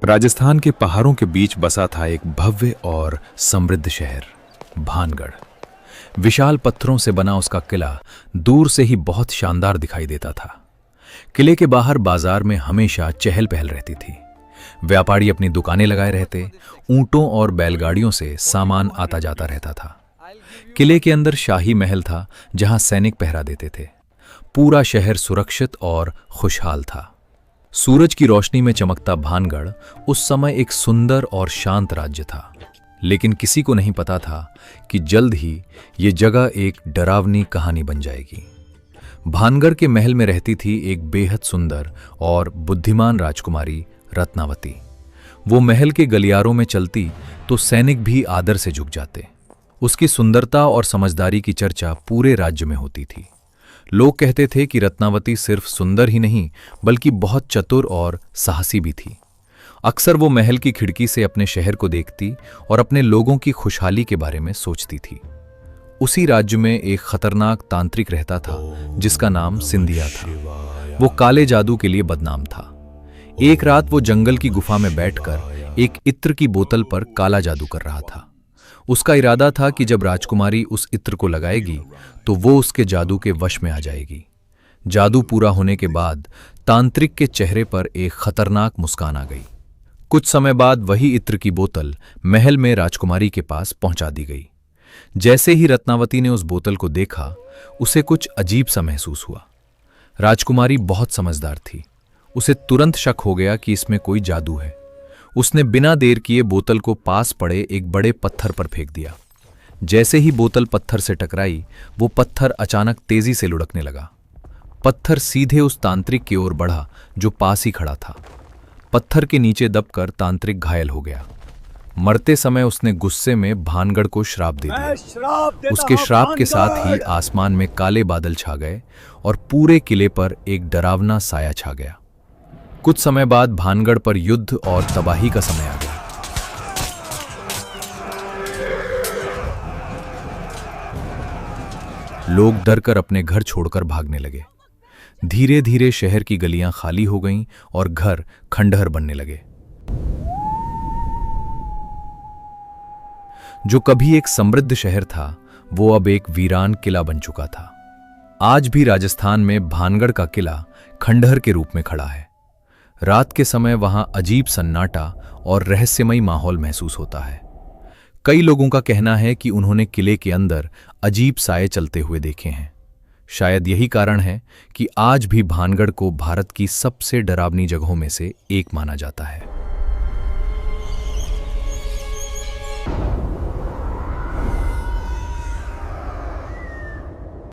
राजस्थान के पहाड़ों के बीच बसा था एक भव्य और समृद्ध शहर, भानगढ़। विशाल पत्थरों से बना उसका किला दूर से ही बहुत शानदार दिखाई देता था। किले के बाहर बाजार में हमेशा चहल पहल रहती थी। व्यापारी अपनी दुकानें लगाए रहते, ऊंटों और बैलगाड़ियों से सामान आता जाता रहता था। किले के अंदर शाही महल था, जहां सैनिक पहरा देते थे। पूरा शहर सुरक्षित और खुशहाल था। सूरज की रोशनी में चमकता भानगढ़ उस समय एक सुंदर और शांत राज्य था। लेकिन किसी को नहीं पता था कि जल्द ही ये जगह एक डरावनी कहानी बन जाएगी। भानगढ़ के महल में रहती थी एक बेहद सुंदर और बुद्धिमान राजकुमारी रत्नावती। वो महल के गलियारों में चलती तो सैनिक भी आदर से झुक जाते। उसकी सुंदरता और समझदारी की चर्चा पूरे राज्य में होती थी। लोग कहते थे कि रत्नावती सिर्फ सुंदर ही नहीं बल्कि बहुत चतुर और साहसी भी थी। अक्सर वो महल की खिड़की से अपने शहर को देखती और अपने लोगों की खुशहाली के बारे में सोचती थी। उसी राज्य में एक खतरनाक तांत्रिक रहता था जिसका नाम सिंधिया था। वो काले जादू के लिए बदनाम था। एक रात वो जंगल की गुफा में बैठकर एक इत्र की बोतल पर काला जादू कर रहा था। उसका इरादा था कि जब राजकुमारी उस इत्र को लगाएगी तो वो उसके जादू के वश में आ जाएगी। जादू पूरा होने के बाद तांत्रिक के चेहरे पर एक खतरनाक मुस्कान आ गई। कुछ समय बाद वही इत्र की बोतल महल में राजकुमारी के पास पहुंचा दी गई। जैसे ही रत्नावती ने उस बोतल को देखा, उसे कुछ अजीब सा महसूस हुआ। राजकुमारी बहुत समझदार थी। उसे तुरंत शक हो गया कि इसमें कोई जादू है। उसने बिना देर किए बोतल को पास पड़े एक बड़े पत्थर पर फेंक दिया। जैसे ही बोतल पत्थर से टकराई, वो पत्थर अचानक तेजी से लुढ़कने लगा। पत्थर सीधे उस तांत्रिक की ओर बढ़ा जो पास ही खड़ा था। पत्थर के नीचे दबकर तांत्रिक घायल हो गया। मरते समय उसने गुस्से में भानगढ़ को श्राप दे दिया। उसके श्राप के साथ ही आसमान में काले बादल छा गए और पूरे किले पर एक डरावना साया छा गया। कुछ समय बाद भानगढ़ पर युद्ध और तबाही का समय आ गया। लोग डरकर अपने घर छोड़कर भागने लगे। धीरे धीरे शहर की गलियां खाली हो गईं और घर खंडहर बनने लगे। जो कभी एक समृद्ध शहर था, वो अब एक वीरान किला बन चुका था। आज भी राजस्थान में भानगढ़ का किला खंडहर के रूप में खड़ा है। रात के समय वहां अजीब सन्नाटा और रहस्यमयी माहौल महसूस होता है। कई लोगों का कहना है कि उन्होंने किले के अंदर अजीब साए चलते हुए देखे हैं। शायद यही कारण है कि आज भी भानगढ़ को भारत की सबसे डरावनी जगहों में से एक माना जाता है।